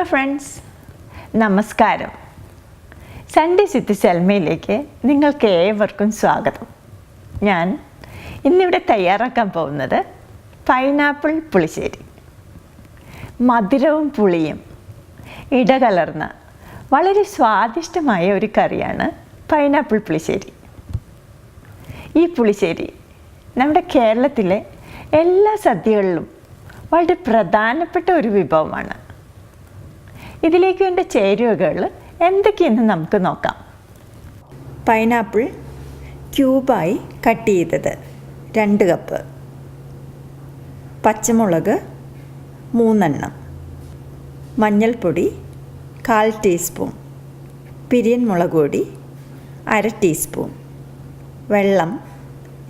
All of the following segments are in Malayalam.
ഫ്രണ്ട്സ്, നമസ്കാരം. സൺഡേസ് വിത്ത് സെൽമയിലേക്ക് നിങ്ങൾക്ക് ഏവർക്കും സ്വാഗതം. ഞാൻ ഇന്നിവിടെ തയ്യാറാക്കാൻ പോകുന്നത് പൈനാപ്പിൾ പുളിശ്ശേരി. മധുരവും പുളിയും ഇടകലർന്ന വളരെ സ്വാദിഷ്ടമായ ഒരു കറിയാണ് പൈനാപ്പിൾ പുളിശ്ശേരി. ഈ പുളിശ്ശേരി നമ്മുടെ കേരളത്തിലെ എല്ലാ സദ്യകളിലും വളരെ പ്രധാനപ്പെട്ട ഒരു വിഭവമാണ്. ഇതിലേക്ക് വേണ്ട ചേരുവകൾ എന്തൊക്കെയെന്ന് നമുക്ക് നോക്കാം. പൈനാപ്പിൾ ക്യൂബായി കട്ട് ചെയ്തത് 2 കപ്പ്, പച്ചമുളക് 3 എണ്ണം, മഞ്ഞൾപ്പൊടി 1/4 ടീസ്പൂൺ, പിരിയൻ മുളക് പൊടി 1/2 ടീസ്പൂൺ, വെള്ളം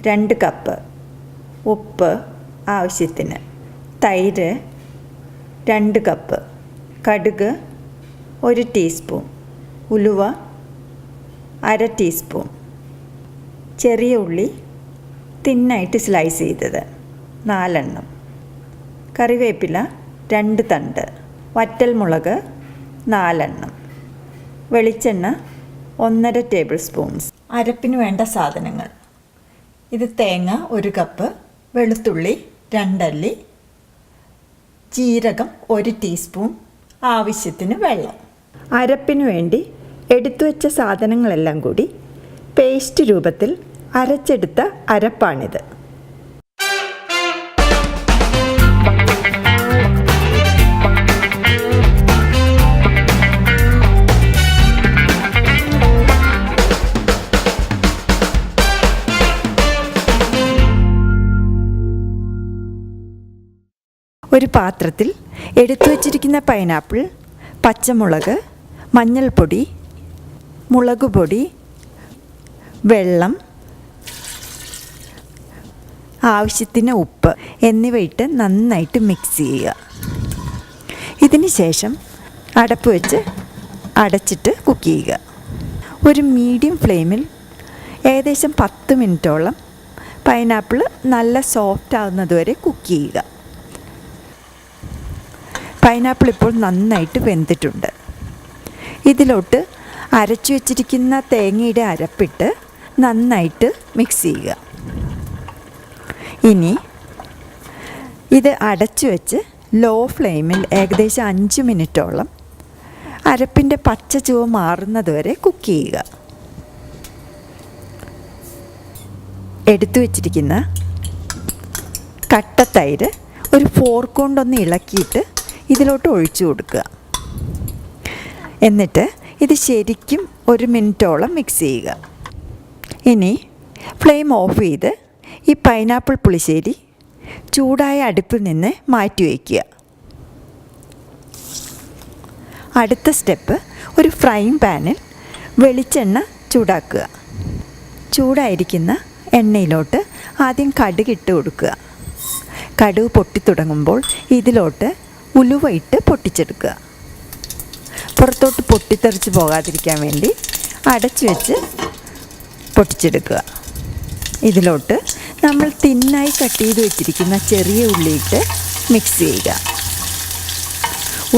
2 കപ്പ്, ഉപ്പ് ആവശ്യത്തിന്, തൈര് 2 കപ്പ്, കടുക് 1 ടീസ്പൂൺ, ഉലുവ 1/2 ടീസ്പൂൺ, ചെറിയ ഉള്ളി തിന്നായിട്ട് സ്ലൈസ് ചെയ്തത് 4 എണ്ണം, കറിവേപ്പില 2 തണ്ട്, വറ്റൽമുളക് 4 എണ്ണം, വെളിച്ചെണ്ണ 1.5 ടേബിൾ സ്പൂൺസ്. അരപ്പിന് വേണ്ട സാധനങ്ങൾ: ഇത് തേങ്ങ 1 കപ്പ്, വെളുത്തുള്ളി 2 അല്ലി, ജീരകം 1 ടീസ്പൂൺ, ആവശ്യത്തിന് വെള്ളം. അരപ്പിനു വേണ്ടി എടുത്തു വച്ച സാധനങ്ങളെല്ലാം കൂടി പേസ്റ്റ് രൂപത്തിൽ അരച്ചെടുത്ത അരപ്പാണിത്. ഒരു പാത്രത്തിൽ എടുത്തു വച്ചിരിക്കുന്ന പൈനാപ്പിൾ, പച്ചമുളക്, മഞ്ഞൾപ്പൊടി, മുളക് പൊടി, വെള്ളം, ആവശ്യത്തിന് ഉപ്പ് എന്നിവയിട്ട് നന്നായിട്ട് മിക്സ് ചെയ്യുക. ഇതിന് ശേഷം അടപ്പ് വെച്ച് അടച്ചിട്ട് കുക്ക് ചെയ്യുക. ഒരു മീഡിയം ഫ്ലെയിമിൽ ഏകദേശം 10 മിനിറ്റോളം പൈനാപ്പിൾ നല്ല സോഫ്റ്റ് ആകുന്നതുവരെ കുക്ക് ചെയ്യുക. പൈനാപ്പിൾ ഇപ്പോൾ നന്നായിട്ട് വെന്തിട്ടുണ്ട്. ഇതിലോട്ട് അരച്ചു വച്ചിരിക്കുന്ന തേങ്ങയുടെ അരപ്പിട്ട് നന്നായിട്ട് മിക്സ് ചെയ്യുക. ഇനി ഇത് അടച്ചു വെച്ച് ലോ ഫ്ലെയിമിൽ ഏകദേശം 5 മിനിറ്റോളം അരപ്പിൻ്റെ പച്ച ചുവ മാറുന്നതുവരെ കുക്ക് ചെയ്യുക. എടുത്തു വച്ചിരിക്കുന്ന കട്ട തൈര് ഒരു ഫോർക്ക് കൊണ്ടൊന്ന് ഇളക്കിയിട്ട് ഇതിലോട്ട് ഒഴിച്ചു കൊടുക്കുക. എന്നിട്ട് ഇത് ശരിക്കും 1 മിനിറ്റോളം മിക്സ് ചെയ്യുക. ഇനി ഫ്ലെയിം ഓഫ് ചെയ്ത് ഈ പൈനാപ്പിൾ പുളിശ്ശേരി ചൂടായ അടുപ്പിൽ നിന്ന് മാറ്റി വയ്ക്കുക. അടുത്ത സ്റ്റെപ്പ്, ഒരു ഫ്രൈയിങ് പാനിൽ വെളിച്ചെണ്ണ ചൂടാക്കുക. ചൂടായിരിക്കുന്ന എണ്ണയിലോട്ട് ആദ്യം കടുക് ഇട്ട് കൊടുക്കുക. കടുക് പൊട്ടിത്തുടങ്ങുമ്പോൾ ഇതിലോട്ട് ഉലുവ ഇട്ട് പൊട്ടിച്ചെടുക്കുക. പുറത്തോട്ട് പൊട്ടിത്തെറിച്ച് പോകാതിരിക്കാൻ വേണ്ടി അടച്ചു വെച്ച് പൊട്ടിച്ചെടുക്കുക. ഇതിലോട്ട് നമ്മൾ തിന്നായി കട്ട് ചെയ്ത് വെച്ചിരിക്കുന്ന ചെറിയ ഉള്ളിയിട്ട് മിക്സ് ചെയ്യുക.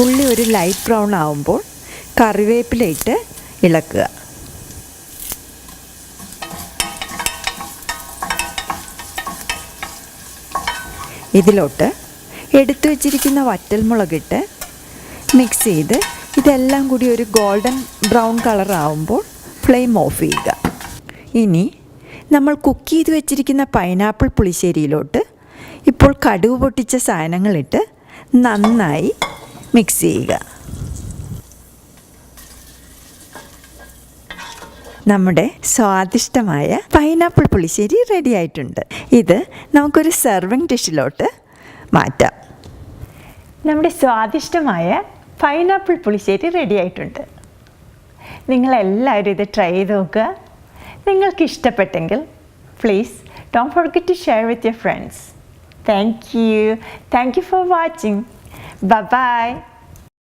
ഉള്ളി ഒരു ലൈറ്റ് ബ്രൗൺ ആവുമ്പോൾ കറിവേപ്പില ഇട്ട് ഇളക്കുക. ഇതിലോട്ട് എടുത്തു വച്ചിരിക്കുന്ന വറ്റൽമുളകിട്ട് മിക്സ് ചെയ്ത് ഇതെല്ലാം കൂടി ഒരു ഗോൾഡൻ ബ്രൗൺ കളർ ആവുമ്പോൾ ഫ്ലെയിം ഓഫ് ചെയ്യുക. ഇനി നമ്മൾ കുക്ക് ചെയ്ത് വെച്ചിരിക്കുന്ന പൈനാപ്പിൾ പുളിശ്ശേരിയിലോട്ട് ഇപ്പോൾ കടുക് പൊട്ടിച്ച സാധനങ്ങളിട്ട് നന്നായി മിക്സ് ചെയ്യുക. നമ്മുടെ സ്വാദിഷ്ടമായ പൈനാപ്പിൾ പുളിശ്ശേരി റെഡി ആയിട്ടുണ്ട്. ഇത് നമുക്കൊരു സെർവിങ് ഡിഷിലോട്ട് മാറ്റാം. നമ്മുടെ സ്വാദിഷ്ടമായ പൈനാപ്പിൾ പുളിശ്ശേരി റെഡി ആയിട്ടുണ്ട്. നിങ്ങളെല്ലാവരും ഇത് ട്രൈ ചെയ്ത് നോക്കുക. നിങ്ങൾക്ക് ഇഷ്ടപ്പെട്ടെങ്കിൽ please don't forget to share with your friends. Thank you for watching. By.